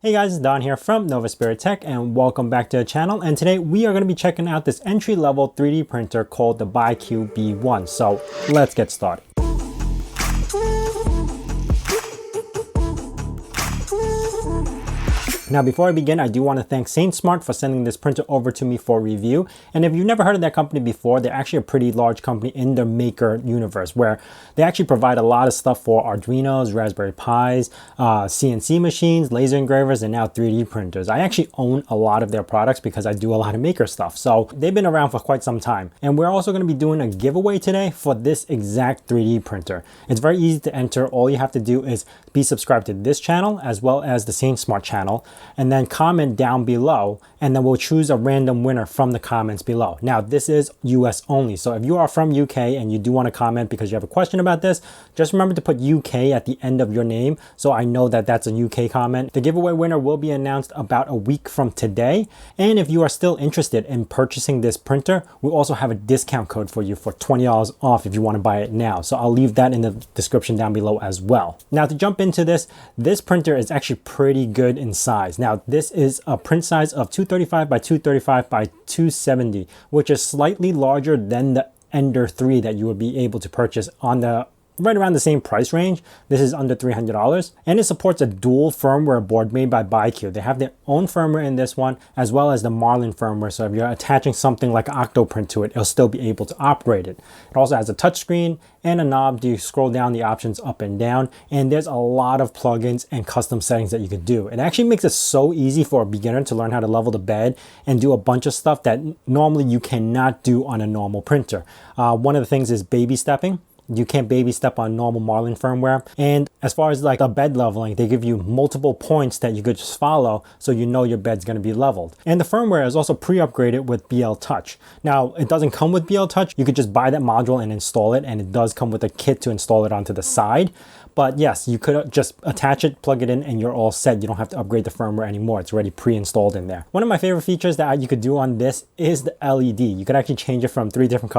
Hey guys, it's Don here from Novaspirit Tech and welcome back to the channel. And today we are going to be checking out this entry-level 3D printer called the BIQU B1. So let's get started. Now, before I begin, I do want to thank Sainsmart for sending this printer over to me for review. And if you've never heard of that company before, they're actually a pretty large company in the maker universe where they actually provide a lot of stuff for Arduinos, Raspberry Pis, CNC machines, laser engravers, and now 3D printers. I actually own a lot of their products because I do a lot of maker stuff. So they've been around for quite some time. And we're also going to be doing a giveaway today for this exact 3D printer. It's very easy to enter. All you have to do is be subscribed to this channel as well as the Sainsmart channel, and then comment down below, and then we'll choose a random winner from the comments below. Now, this is US only, so if you are from UK and you do want to comment because you have a question about this, just remember to put UK at the end of your name so I know that that's a UK comment. The giveaway winner will be announced about a week from today, and if you are still interested in purchasing this printer, we also have a discount code for you for $20 off if you want to buy it now. So I'll leave that in the description down below as well. Now, to jump into this printer is actually pretty good in size. Now, this is a print size of 235 by 235 by 270, which is slightly larger than the Ender 3 that you would be able to purchase on the right around the same price range. This is under $300, and it supports a dual firmware board made by BIQU. They have their own firmware in this one, as well as the Marlin firmware. So if you're attaching something like Octoprint to it, it'll still be able to operate it. It also has a touchscreen and a knob to scroll down the options up and down. And there's a lot of plugins and custom settings that you could do. It actually makes it so easy for a beginner to learn how to level the bed and do a bunch of stuff that normally you cannot do on a normal printer. One of the things is baby stepping. You can't baby step on normal Marlin firmware. And as far as like the bed leveling, they give you multiple points that you could just follow so you know your bed's going to be leveled. And the firmware is also pre-upgraded with BL Touch. Now, it doesn't come with BL Touch. You could just buy that module and install it, and it does come with a kit to install it onto the side. But yes, you could just attach it, plug it in, and you're all set. You don't have to upgrade the firmware anymore. It's already pre-installed in there. One of my favorite features that you could do on this is the LED. You could actually change it from 4 different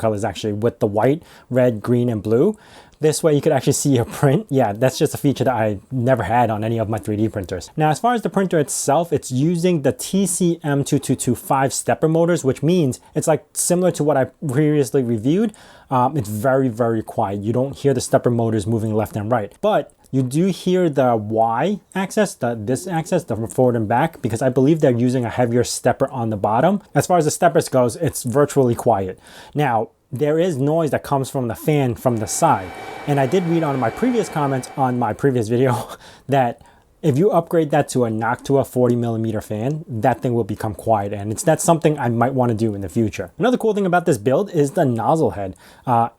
colors actually, with the white, red, green, and blue. This way you could actually see your print. Yeah, that's just a feature that I never had on any of my 3D printers. Now, as far as the printer itself, it's using the TCM2225 stepper motors, which means it's like similar to what I previously reviewed. It's very, very quiet. You don't hear the stepper motors moving left and right, but you do hear the Y axis, this axis, the forward and back, because I believe they're using a heavier stepper on the bottom. As far as the steppers goes, it's virtually quiet. Now, there is noise that comes from the fan from the side. And I did read on my previous comments on my previous video that if you upgrade that to a Noctua 40mm fan, that thing will become quiet, and that's something I might want to do in the future. Another cool thing about this build is the nozzle head.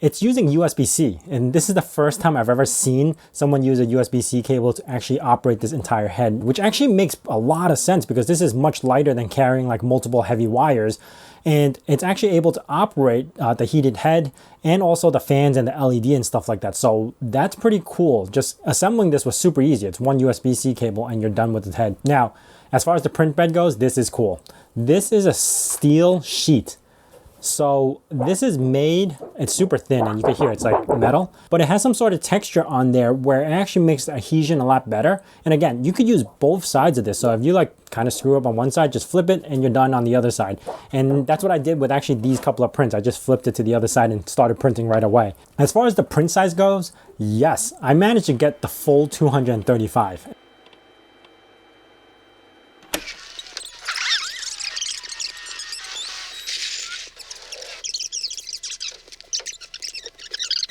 It's using USB-C, and this is the first time I've ever seen someone use a USB-C cable to actually operate this entire head, which actually makes a lot of sense because this is much lighter than carrying like multiple heavy wires. And it's actually able to operate the heated head and also the fans and the LED and stuff like that. So that's pretty cool. Just assembling this was super easy. It's one USB-C cable and you're done with the head. Now, as far as the print bed goes, this is cool. This is a steel sheet. So this is made, it's super thin and you can hear it's like metal, but it has some sort of texture on there where it actually makes the adhesion a lot better. And again, you could use both sides of this. So if you like kind of screw up on one side, just flip it and you're done on the other side. And that's what I did with actually these couple of prints. I just flipped it to the other side and started printing right away. As far as the print size goes, yes, I managed to get the full 235.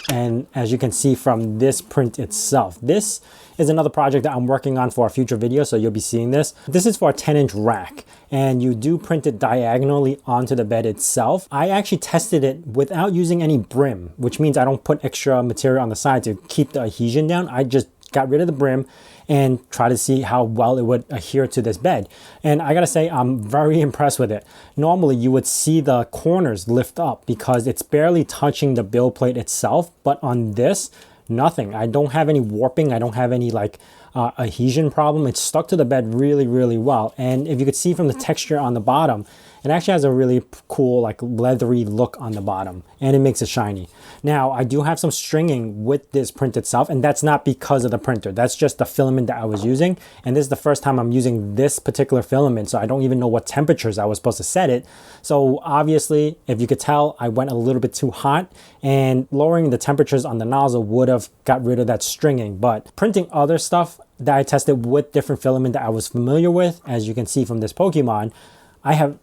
And as you can see from this print itself, this is another project that I'm working on for a future video, so you'll be seeing this. This is for a 10-inch rack, and you do print it diagonally onto the bed itself. I actually tested it without using any brim, which means I don't put extra material on the side to keep the adhesion down. I just got rid of the brim and try to see how well it would adhere to this bed. And I gotta say, I'm very impressed with it. Normally you would see the corners lift up because it's barely touching the build plate itself, but on this, nothing. I don't have any warping. I don't have any like adhesion problem. It's stuck to the bed really, really well. And if you could see from the texture on the bottom, it actually has a really cool like leathery look on the bottom, and it makes it shiny. Now, I do have some stringing with this print itself, and that's not because of the printer. That's just the filament that I was using. And this is the first time I'm using this particular filament, so I don't even know what temperatures I was supposed to set it. So obviously, if you could tell, I went a little bit too hot, and lowering the temperatures on the nozzle would have got rid of that stringing. But printing other stuff that I tested with different filament that I was familiar with, as you can see from this Pokemon,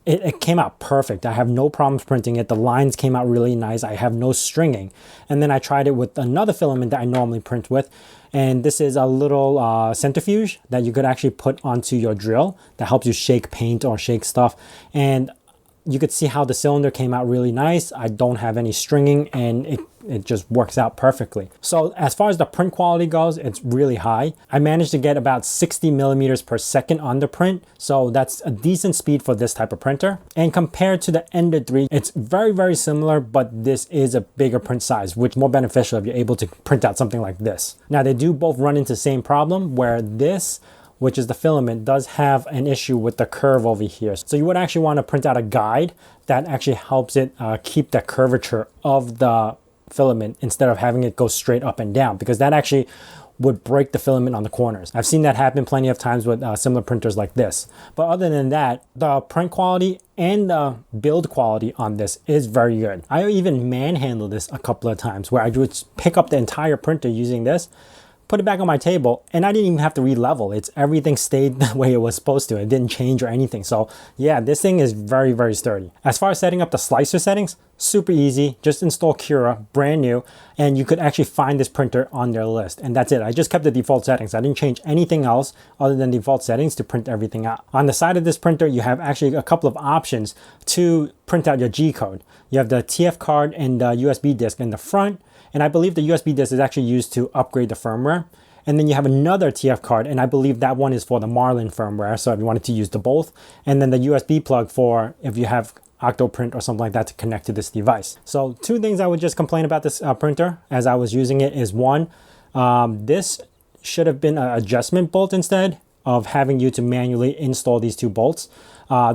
it came out perfect. I have no problems printing it. The lines came out really nice. I have no stringing. And then I tried it with another filament that I normally print with. And this is a little centrifuge that you could actually put onto your drill that helps you shake paint or shake stuff. And you could see how the cylinder came out really nice. I don't have any stringing, and it just works out perfectly. So as far as the print quality goes, it's really high. I managed to get about 60 millimeters per second on the print. So that's a decent speed for this type of printer. And compared to the Ender 3, it's very, very similar, but this is a bigger print size, which is more beneficial if you're able to print out something like this. Now, they do both run into the same problem, where this, which is the filament, does have an issue with the curve over here. So you would actually want to print out a guide that actually helps it keep the curvature of the filament instead of having it go straight up and down, because that actually would break the filament on the corners. I've seen that happen plenty of times with similar printers like this. But other than that, the print quality and the build quality on this is very good. I even manhandled this a couple of times, where I would pick up the entire printer using this, put it back on my table, and I didn't even have to re-level. Everything stayed the way it was supposed to. It didn't change or anything. So yeah, this thing is very, very sturdy. As far as setting up the slicer settings, super easy. Just install Cura, brand new, and you could actually find this printer on their list. And that's it. I just kept the default settings. I didn't change anything else other than default settings to print everything out. On the side of this printer, you have actually a couple of options to print out your G code. You have the TF card and the USB disk in the front. And I believe the USB disk is actually used to upgrade the firmware. And then you have another TF card, and I believe that one is for the Marlin firmware, so if you wanted to use the both. And then the USB plug for if you have Octoprint or something like that to connect to this device. So two things I would just complain about this printer as I was using it is, one, this should have been an adjustment bolt instead of having you to manually install these two bolts.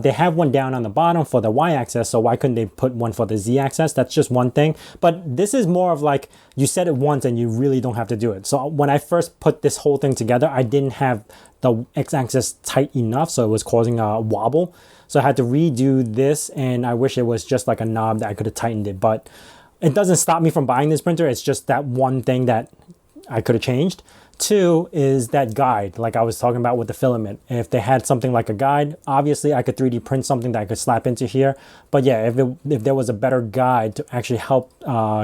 They have one down on the bottom for the Y-axis, so why couldn't they put one for the Z-axis? That's just one thing. But this is more of like, you set it once and you really don't have to do it. So when I first put this whole thing together, I didn't have the X-axis tight enough, so it was causing a wobble. So I had to redo this, and I wish it was just like a knob that I could have tightened it. But it doesn't stop me from buying this printer. It's just that one thing that I could have changed. Two is that guide, like I was talking about with the filament. If they had something like a guide, obviously I could 3D print something that I could slap into here. But yeah, if there was a better guide to actually help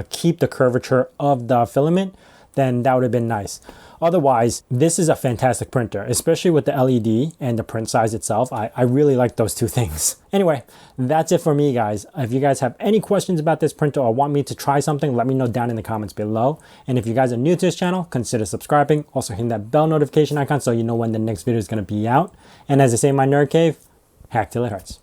keep the curvature of the filament, then that would have been nice. Otherwise, this is a fantastic printer, especially with the LED and the print size itself. I really like those two things. Anyway, that's it for me, guys. If you guys have any questions about this printer or want me to try something, let me know down in the comments below. And if you guys are new to this channel, consider subscribing. Also hit that bell notification icon so you know when the next video is going to be out. And as I say in my nerd cave, hack till it hurts.